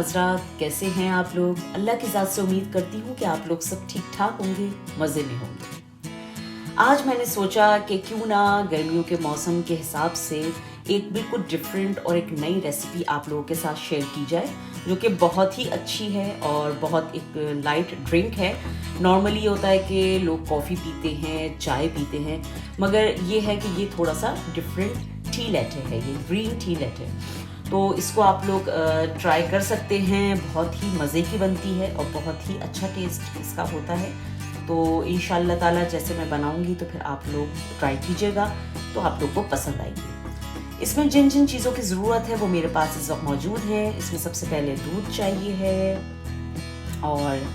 हजरात, कैसे हैं आप लोग। अल्लाह की ज़ात से उम्मीद करती हूँ कि आप लोग सब ठीक ठाक होंगे, मज़े में होंगे। आज मैंने सोचा कि क्यों ना गर्मियों के मौसम के हिसाब से एक बिल्कुल डिफरेंट और एक नई रेसिपी आप लोगों के साथ शेयर की जाए, जो कि बहुत ही अच्छी है और बहुत एक लाइट ड्रिंक है। नॉर्मली होता है कि लोग कॉफ़ी पीते हैं, चाय पीते हैं, मगर ये है कि ये थोड़ा सा डिफरेंट टी लैटे है, ये ग्रीन टी लैटे। तो इसको आप लोग ट्राई कर सकते हैं, बहुत ही मज़े की बनती है और बहुत ही अच्छा टेस्ट इसका होता है। तो इंशाल्लाह ताला जैसे मैं बनाऊंगी तो फिर आप लोग ट्राई कीजिएगा, तो आप लोग को पसंद आएगी। इसमें जिन जिन चीज़ों की ज़रूरत है वो मेरे पास इस वक्त मौजूद है। इसमें सबसे पहले दूध चाहिए है, और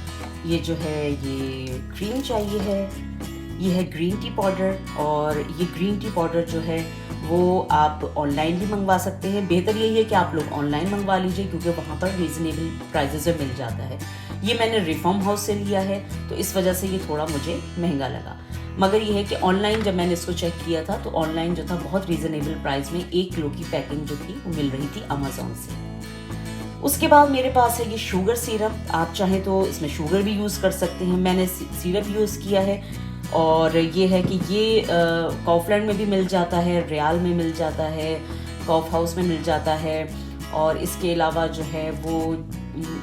ये जो है ये क्रीम चाहिए है, ये है ग्रीन टी पाउडर। और ये ग्रीन टी पाउडर जो है वो आप ऑनलाइन भी मंगवा सकते हैं। बेहतर यही है कि आप लोग ऑनलाइन मंगवा लीजिए, क्योंकि वहाँ पर रीज़नेबल प्राइजेज़ में मिल जाता है। ये मैंने रिफॉर्म हाउस से लिया है, तो इस वजह से ये थोड़ा मुझे महंगा लगा, मगर ये है कि ऑनलाइन जब मैंने इसको चेक किया था तो ऑनलाइन जो था बहुत रीज़नेबल प्राइस में 1 किलो की पैकिंग जो थी वो मिल रही थी अमेज़ॉन से। उसके बाद मेरे पास है ये शुगर सिरप। आप चाहें तो इसमें शुगर भी यूज़ कर सकते हैं, मैंने सिरप यूज़ किया है। और ये है कि ये कॉफलैंड में भी मिल जाता है, रियाल में मिल जाता है, कॉफ हाउस में मिल जाता है, और इसके अलावा जो है वो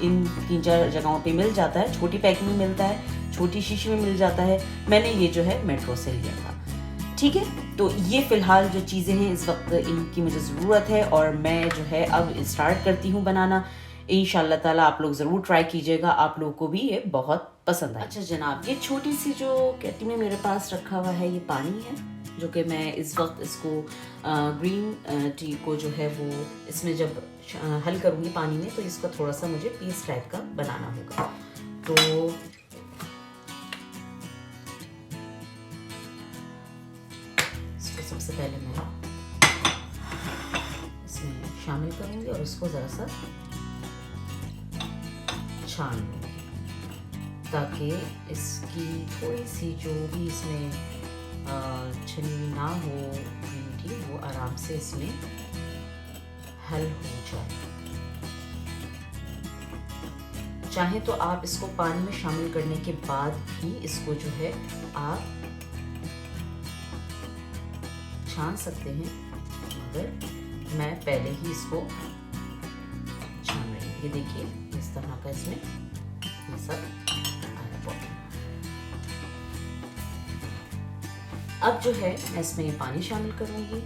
इन 3-4 जगहों पे मिल जाता है। छोटी पैकिंग में मिलता है, छोटी शीशी में मिल जाता है। मैंने ये जो है मेट्रो से लिया था। ठीक है, तो ये फ़िलहाल जो चीज़ें हैं इस वक्त इनकी मुझे ज़रूरत है, और मैं जो है अब स्टार्ट करती हूँ बनाना। इंशाल्लाह ताला आप लोग ज़रूर ट्राई कीजिएगा, आप लोगों को भी ये बहुत पसंद आए। अच्छा जनाब, ये छोटी सी जो केटली में मेरे पास रखा हुआ है ये पानी है, जो कि मैं इस वक्त इसको ग्रीन टी को जो है वो इसमें जब हल करूँगी पानी में, तो इसका थोड़ा सा मुझे पेस्ट टाइप का बनाना होगा। तो इसको सबसे पहले मैं इसमें शामिल करूँगी और उसको ज़रा सा छान लूँगी, ताकि इसकी थोड़ी सी जो भी इसमें छनी ना हो ग्रीन टी, वो आराम से इसमें हल हो जाए। चाहे तो आप इसको पानी में शामिल करने के बाद भी इसको जो है आप छान सकते हैं, मगर मैं पहले ही इसको छान रही हूँ। ये देखिए इस तरह का इसमें ये सब आया। अब जो है मैं इसमें ये पानी शामिल करूंगी।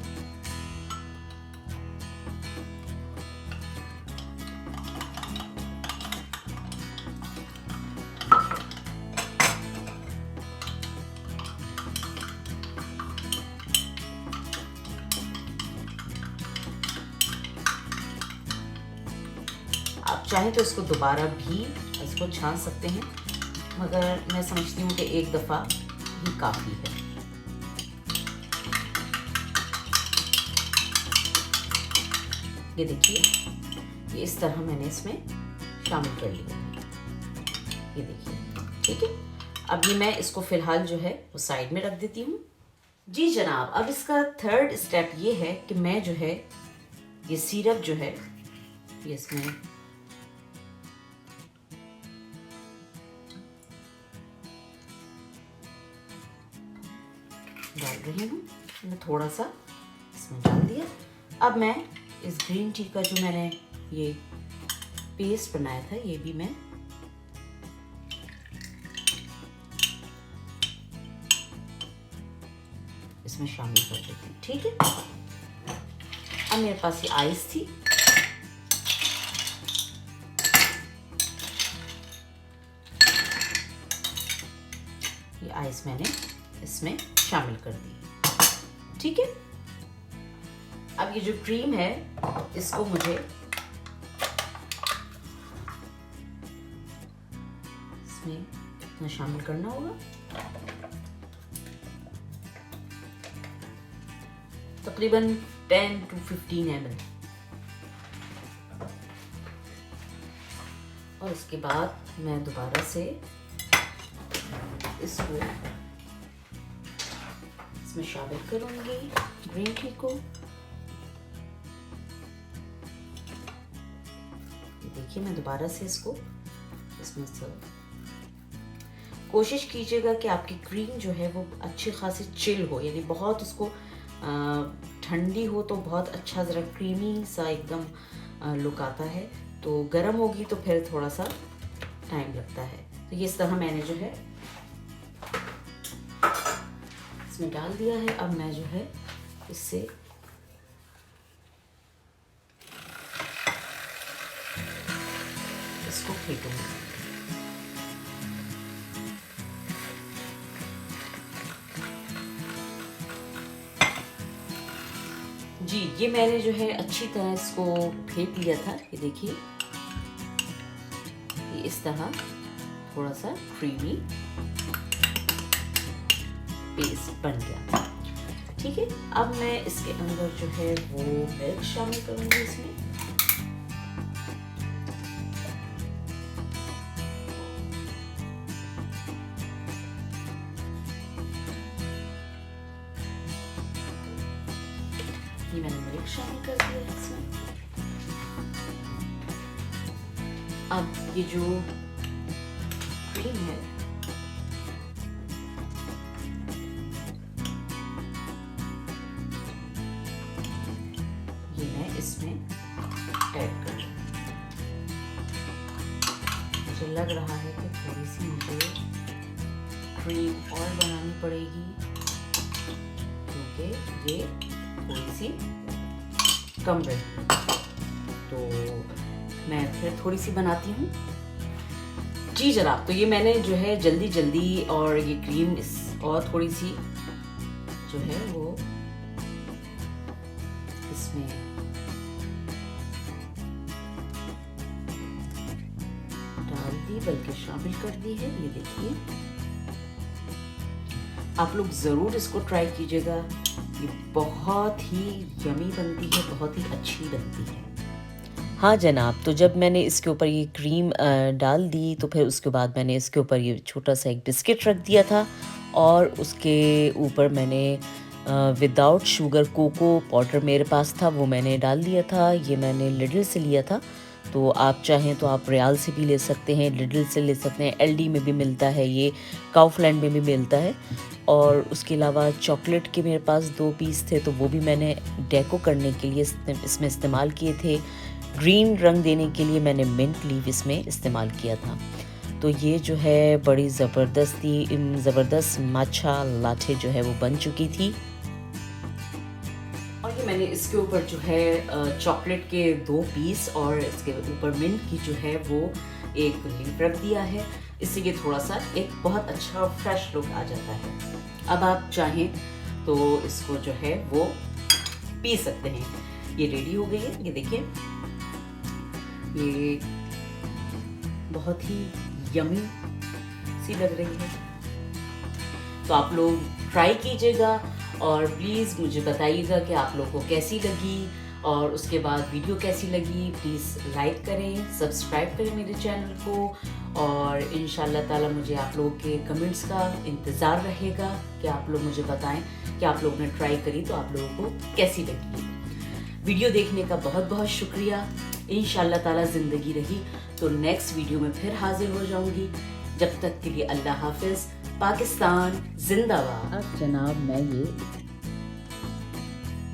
आप चाहें तो इसको दोबारा भी इसको छान सकते हैं, मगर मैं समझती हूँ कि एक दफ़ा ही काफ़ी है। ये देखिए, ये इस तरह मैंने इसमें शामिल कर लिया है। ये देखिए, ठीक है। अब ये मैं इसको फ़िलहाल जो है वो साइड में रख देती हूँ। जी जनाब, अब इसका थर्ड स्टेप ये है कि मैं जो है ये सिरप जो है ये इसमें डाल रही हूँ। मैं थोड़ा सा इसमें डाल दिया। अब मैं इस ग्रीन टी का जो मैंने ये पेस्ट बनाया था ये भी मैं इसमें शामिल कर देती हूँ। ठीक है, अब मेरे पास ये आइस थी, ये आइस मैंने इसमें शामिल कर दी। ठीक है, अब ये जो क्रीम है इसको मुझे इसमें इतना शामिल करना होगा, तकरीबन 10 to 15 ml। और इसके बाद मैं दोबारा से इसको इसमें शामिल करूंगी ग्रीन टी को। देखिए मैं दोबारा से इसको इसमें सर्व। कोशिश कीजिएगा कि आपकी क्रीम जो है वो अच्छी खासी चिल हो, यानी बहुत उसको ठंडी हो तो बहुत अच्छा ज़रा क्रीमी सा एकदम लुक आता है, तो गर्म होगी तो फिर थोड़ा सा टाइम लगता है। तो ये इस तरह मैंने जो है इसमें डाल दिया है। अब मैं जो है इससे इसको फेंटूंगी। जी, ये मैंने जो है अच्छी तरह इसको फेंट लिया था। ये देखिए ये इस तरह थोड़ा सा क्रीमी पेस्ट बन गया। ठीक है, अब मैं इसके अंदर जो है वो मिल्क शामिल करूंगी इसमें। ये मैंने मिल्क शामिल कर दिया है इसमें। अब ये जो क्रीम है ये मैं इसमें ऐड कर रही हूँ। मुझे लग रहा है कि थोड़ी सी मुझे क्रीम और बनानी पड़ेगी, क्योंकि ये थोड़ी सी कम रही, तो मैं फिर थोड़ी सी बनाती हूँ। जी जनाब, तो ये मैंने जो है जल्दी जल्दी और ये क्रीम और थोड़ी सी जो है वो इसमें डाल दी, बल्कि शामिल कर दी है। ये देखिए, आप लोग ज़रूर इसको ट्राई कीजिएगा। ये बहुत ही यमी बनती है, बहुत ही अच्छी बनती है। हाँ जनाब, तो जब मैंने इसके ऊपर ये क्रीम डाल दी तो फिर उसके बाद मैंने इसके ऊपर ये छोटा सा एक बिस्किट रख दिया था, और उसके ऊपर मैंने विदाउट शुगर कोको पाउडर मेरे पास था, वो मैंने डाल दिया था। ये मैंने लिडल से लिया था, तो आप चाहें तो आप रियाल से भी ले सकते हैं, लिडल से ले सकते हैं, एलडी में भी मिलता है, ये काउफलैंड में भी मिलता है। और उसके अलावा चॉकलेट के मेरे पास 2 पीस थे, तो वो भी मैंने डेको करने के लिए इसमें इस्तेमाल किए थे। ग्रीन रंग देने के लिए मैंने मिंट लीव इसमें इस्तेमाल किया था। तो ये जो है बड़ी ज़बरदस्त माचा लाटे जो है वो बन चुकी थी। और ये मैंने इसके ऊपर जो है चॉकलेट के 2 पीस और इसके ऊपर मिंट की जो है वो एक लीफ रख दिया है। इससे ये थोड़ा सा एक बहुत अच्छा फ्रेश लुक आ जाता है। अब आप चाहें तो इसको जो है वो पी सकते हैं। ये रेडी हो गई है, ये देखिए, ये बहुत ही यमी सी लग रही है। तो आप लोग ट्राई कीजिएगा और प्लीज़ मुझे बताइएगा कि आप लोगों को कैसी लगी, और उसके बाद वीडियो कैसी लगी। प्लीज़ लाइक करें, सब्सक्राइब करें मेरे चैनल को, और इंशाल्लाह ताला मुझे आप लोगों के कमेंट्स का इंतज़ार रहेगा कि आप लोग मुझे बताएं कि आप लोगों ने ट्राई करी तो आप लोगों को कैसी लगी। वीडियो देखने का बहुत बहुत शुक्रिया। इंशाल्लाह ताला ज़िंदगी रही तो नेक्स्ट वीडियो में फिर हाजिर हो जाऊंगी। जब तक के लिए अल्लाह हाफिज़। पाकिस्तान जिंदाबाद। अब जनाब मैं ये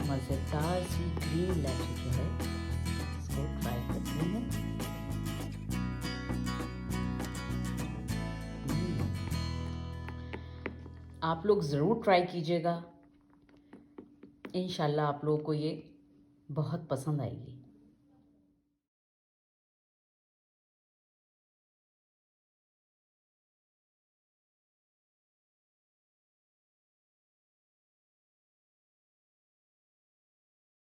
मज़ेदार सी ग्रीन लैटे जो है इसको ट्राई करती हूँ। आप लोग ज़रूर ट्राई कीजिएगा, इंशाल्लाह आप लोगों को ये बहुत पसंद आएगी।